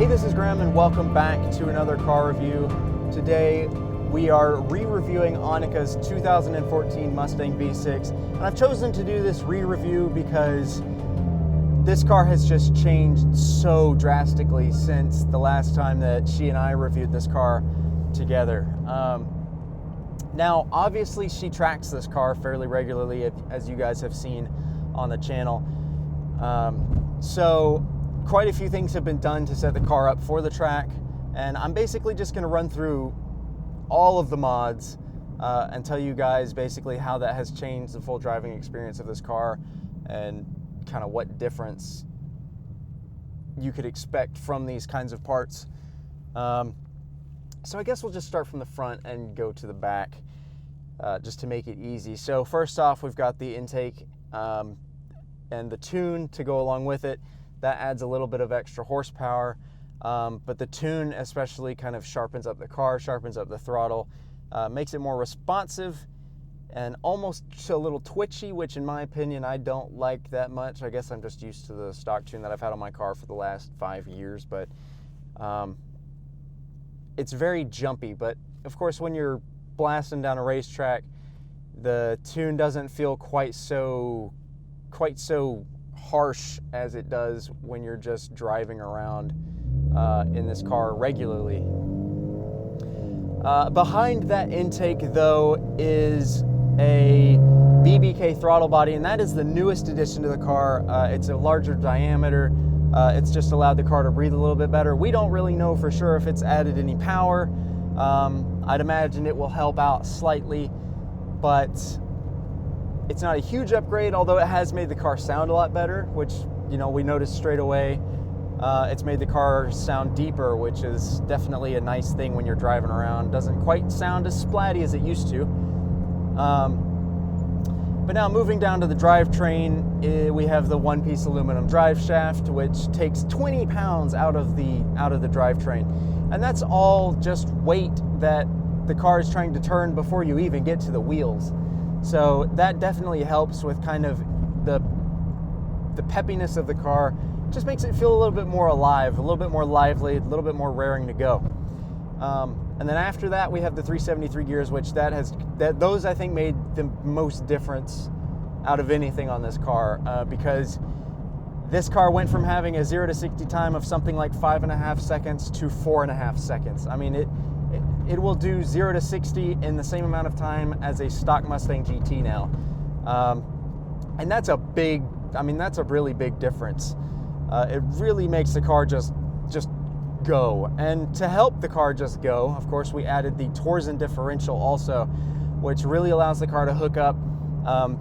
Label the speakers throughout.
Speaker 1: this is Graham and welcome back to another car review. Today we are re-reviewing Annika's 2014 Mustang V6, and I've chosen to do this re-review because this car has just changed so drastically since the last time that she and I reviewed this car together. Now, obviously she tracks this car fairly regularly, as you guys have seen on the channel. So quite a few things have been done to set the car up for the track, and I'm basically just going to run through all of the mods and tell you guys basically how that has changed the full driving experience of this car and kind of what difference you could expect from these kinds of parts. So I guess we'll just start from the front and go to the back just to make it easy. So first off, we've got the intake and the tune to go along with it. That adds a little bit of extra horsepower, but the tune especially kind of sharpens up the car, sharpens up the throttle, makes it more responsive and almost a little twitchy, which in my opinion I don't like that much. I guess I'm just used to the stock tune that I've had on my car for the last 5 years, but it's very jumpy. But of course when you're blasting down a racetrack, the tune doesn't feel quite so harsh as it does when you're just driving around in this car regularly. Behind that intake though is a Bbk Throttle Body, and that is the newest addition to the car. It's a larger diameter. It's just allowed the car to breathe a little bit better. We don't really know for sure if it's added any power. I'd imagine it will help out slightly, but it's not a huge upgrade, although it has made the car sound a lot better, which, you know, we noticed straight away. It's made the car sound deeper, which is definitely a nice thing when you're driving around. Doesn't quite sound as splatty as it used to. But now moving down to the drivetrain, we have the one-piece aluminum drive shaft, which takes 20 pounds out of the drivetrain. And that's all just weight that the car is trying to turn before you even get to the wheels. So that definitely helps with kind of the peppiness of the car. Just makes it feel a little bit more alive, a little bit more lively, a little bit more raring to go. And then after that, we have the 373 gears, which those I think made the most difference out of anything on this car, because this car went from having a 0 to 60 time of something like 5.5 seconds to 4.5 seconds. I mean, it will do 0 to 60 in the same amount of time as a stock Mustang GT now. And that's a really big difference. It really makes the car just go. And to help the car just go, of course, we added the Torsen Differential also, which really allows the car to hook up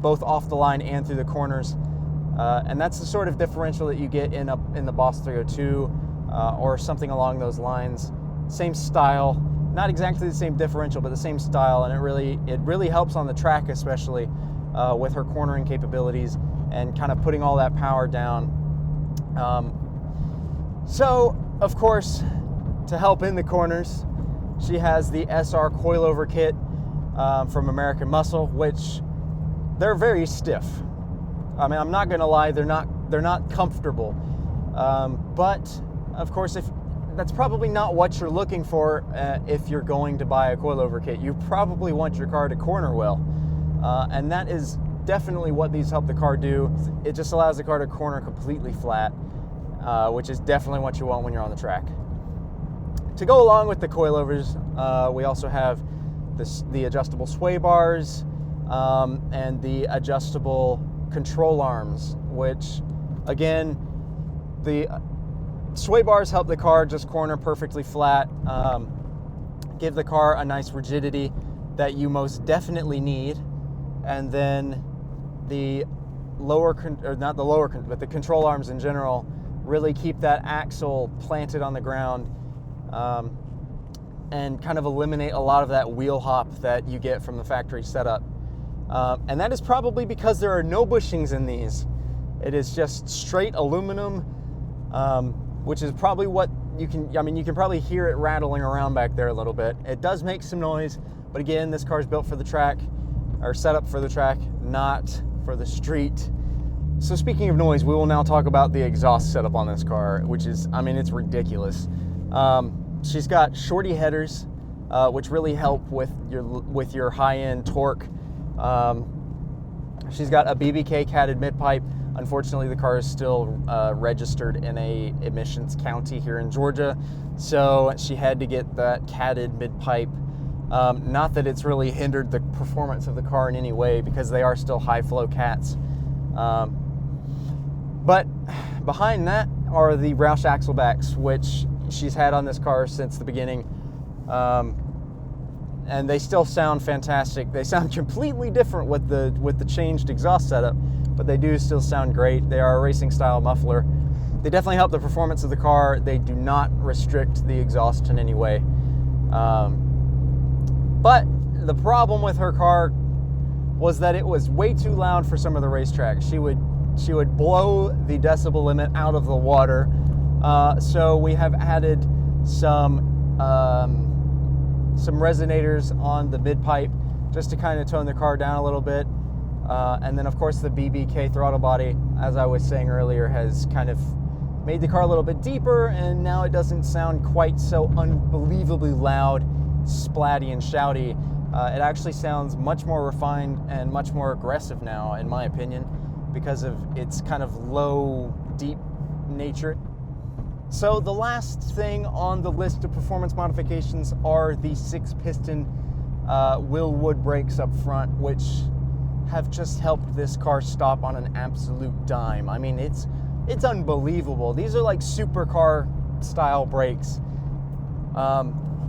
Speaker 1: both off the line and through the corners. And that's the sort of differential that you get in the Boss 302 or something along those lines. Same style. Not exactly the same differential, but the same style, and it really helps on the track, especially with her cornering capabilities and kind of putting all that power down. So, of course, to help in the corners, she has the SR coilover kit from American Muscle, which they're very stiff. I mean, I'm not going to lie, they're not comfortable, but of course, that's probably not what you're looking for if you're going to buy a coilover kit. You probably want your car to corner well, and that is definitely what these help the car do. It just allows the car to corner completely flat, which is definitely what you want when you're on the track. To go along with the coilovers, we also have the adjustable sway bars and the adjustable control arms, which, again, the sway bars help the car just corner perfectly flat, give the car a nice rigidity that you most definitely need, and then the the control arms in general really keep that axle planted on the ground and kind of eliminate a lot of that wheel hop that you get from the factory setup. And that is probably because there are no bushings in these. It is just straight aluminum, which is probably what you can probably hear it rattling around back there a little bit. It does make some noise, but again, this car is built for the track, or set up for the track, not for the street. So speaking of noise, we will now talk about the exhaust setup on this car, which is, I mean, it's ridiculous. She's got shorty headers, which really help with your high-end torque. She's got a Bbk catted mid-pipe. Unfortunately, the car is still registered in a emissions county here in Georgia, so she had to get that catted mid-pipe. Not that it's really hindered the performance of the car in any way, because they are still high-flow cats. But behind that are the Roush Axle-Backs, which she's had on this car since the beginning. And they still sound fantastic. They sound completely different with the changed exhaust setup, but they do still sound great. They are a racing style muffler. They definitely help the performance of the car. They do not restrict the exhaust in any way. But the problem with her car was that it was way too loud for some of the racetracks. She would blow the decibel limit out of the water. So we have added some resonators on the mid-pipe just to kind of tone the car down a little bit. And then of course the Bbk Throttle Body, as I was saying earlier, has kind of made the car a little bit deeper, and now it doesn't sound quite so unbelievably loud, splatty and shouty. It actually sounds much more refined and much more aggressive now, in my opinion, because of its kind of low, deep nature. So the last thing on the list of performance modifications are the 6-piston Wilwood Brakes up front, which have just helped this car stop on an absolute dime. I mean, it's unbelievable. These are like supercar style brakes.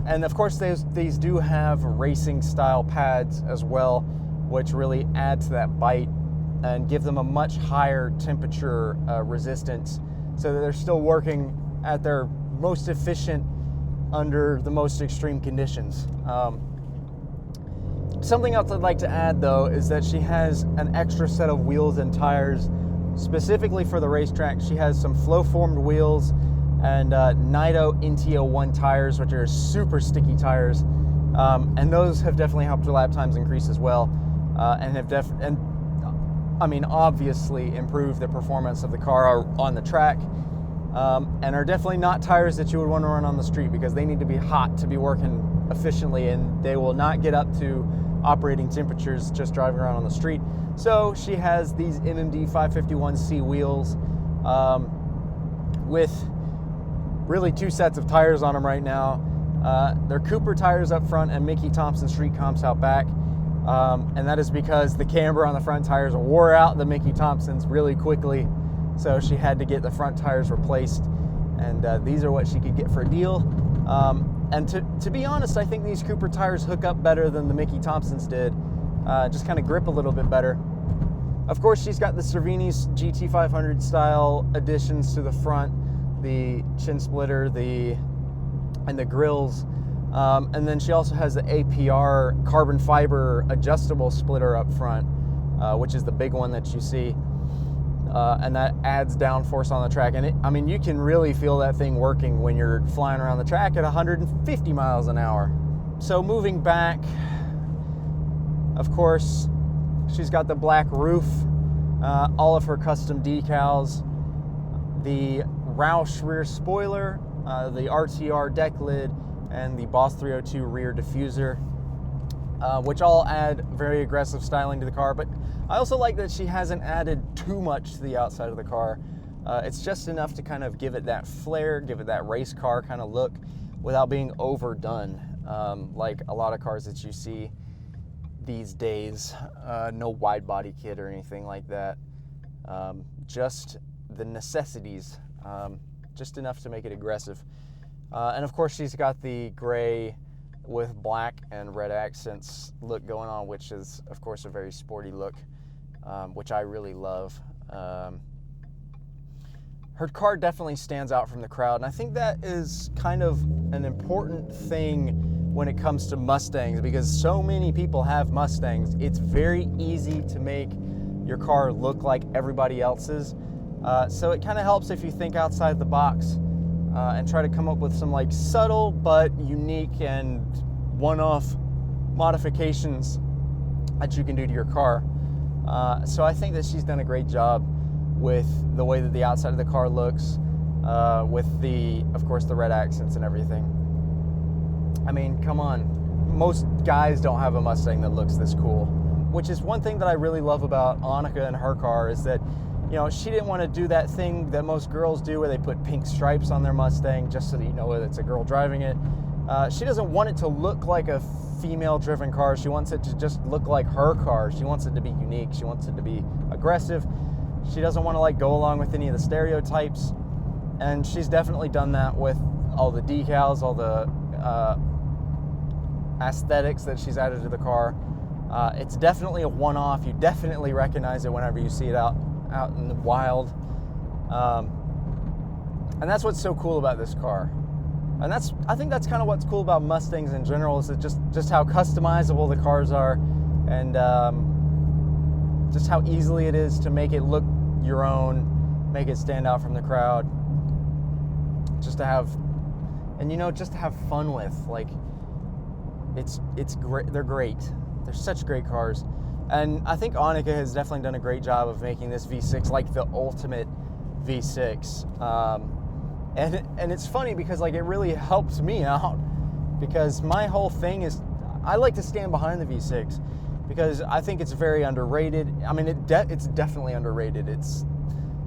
Speaker 1: And of course, these do have racing style pads as well, which really add to that bite and give them a much higher temperature resistance, so that they're still working at their most efficient under the most extreme conditions. Something else I'd like to add, though, is that she has an extra set of wheels and tires specifically for the racetrack. She has some flow-formed wheels and Nido Intio 1 tires, which are super sticky tires, and those have definitely helped her lap times increase as well, and have obviously improved the performance of the car on the track, and are definitely not tires that you would want to run on the street, because they need to be hot to be working efficiently, and they will not get up to operating temperatures just driving around on the street. So she has these MMD 551C wheels with really 2 sets of tires on them right now. They're Cooper tires up front and Mickey Thompson street comps out back. And that is because the camber on the front tires wore out the Mickey Thompsons really quickly, so she had to get the front tires replaced, and these are what she could get for a deal. And to be honest, I think these Cooper tires hook up better than the Mickey Thompsons did, just kind of grip a little bit better. Of course, she's got the Cervini's GT500 style additions to the front, the chin splitter, and the grills. And then she also has the APR carbon fiber adjustable splitter up front, which is the big one that you see. And that adds downforce on the track. And you can really feel that thing working when you're flying around the track at 150 miles an hour. So moving back, of course, she's got the black roof, all of her custom decals, the Roush rear spoiler, the RTR deck lid, and the Boss 302 rear diffuser, which all add very aggressive styling to the car. But I also like that she hasn't added too much to the outside of the car. It's just enough to kind of give it that flair, give it that race car kind of look without being overdone, like a lot of cars that you see these days. No wide body kit or anything like that. Just the necessities, just enough to make it aggressive. And of course, she's got the gray with black and red accents look going on, which is, of course, a very sporty look, which I really love. Her car definitely stands out from the crowd, and I think that is kind of an important thing when it comes to Mustangs, because so many people have Mustangs. It's very easy to make your car look like everybody else's. So it kind of helps if you think outside the box and try to come up with some like subtle but unique and one-off modifications that you can do to your car. So I think that she's done a great job. with the way that the outside of the car looks, with of course, the red accents and everything. I mean, come on. Most guys don't have a Mustang that looks this cool, which is one thing that I really love about Annika and her car, is that, you know, she didn't want to do that thing that most girls do where they put pink stripes on their Mustang just so that you know that it's a girl driving it. She doesn't want it to look like a female-driven car. She wants it to just look like her car. She wants it to be unique. She wants it to be aggressive. She doesn't want to like go along with any of the stereotypes, and she's definitely done that with all the decals, all the aesthetics that she's added to the car. It's definitely a one-off. You definitely recognize it whenever you see it out in the wild. And that's what's so cool about this car. And I think that's kind of what's cool about Mustangs in general, is that just how customizable the cars are, and just how easily it is to make it look your own, make it stand out from the crowd. Just to have fun with. Like, it's great. They're great. They're such great cars. And I think Annika has definitely done a great job of making this V6 like the ultimate V6. And it's funny because like it really helps me out, because my whole thing is I like to stand behind the V6 because I think it's very underrated. I mean, it's definitely underrated. It's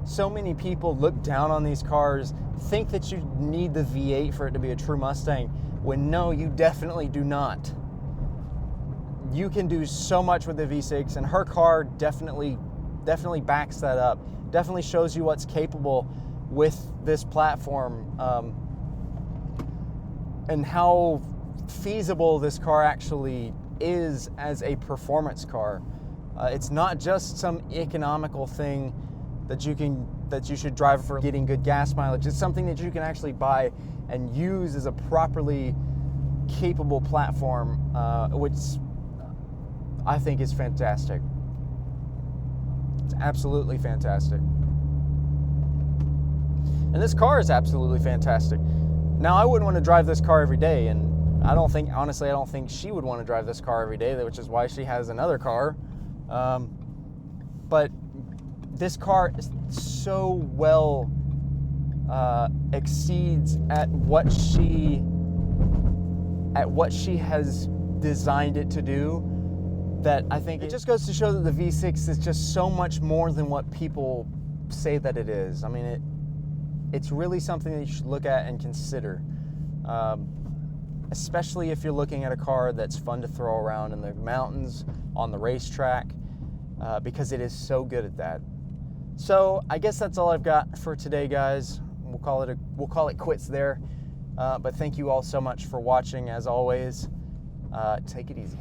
Speaker 1: so many people look down on these cars, think that you need the V8 for it to be a true Mustang, when no, you definitely do not. You can do so much with the V6, and her car definitely backs that up. Definitely shows you what's capable with this platform, and how feasible this car actually is as a performance car. It's not just some economical thing that you should drive for getting good gas mileage. It's something that you can actually buy and use as a properly capable platform, which I think is fantastic. It's absolutely fantastic. And this car is absolutely fantastic. Now, I wouldn't want to drive this car every day, and honestly, I don't think she would want to drive this car every day, which is why she has another car. But this car is so well exceeds at what she has designed it to do, that I think it just goes to show that the V6 is just so much more than what people say that it is. I mean, it's really something that you should look at and consider, especially if you're looking at a car that's fun to throw around in the mountains, on the racetrack, because it is so good at that. So I guess that's all I've got for today, guys. We'll call it quits there. But thank you all so much for watching. As always, take it easy.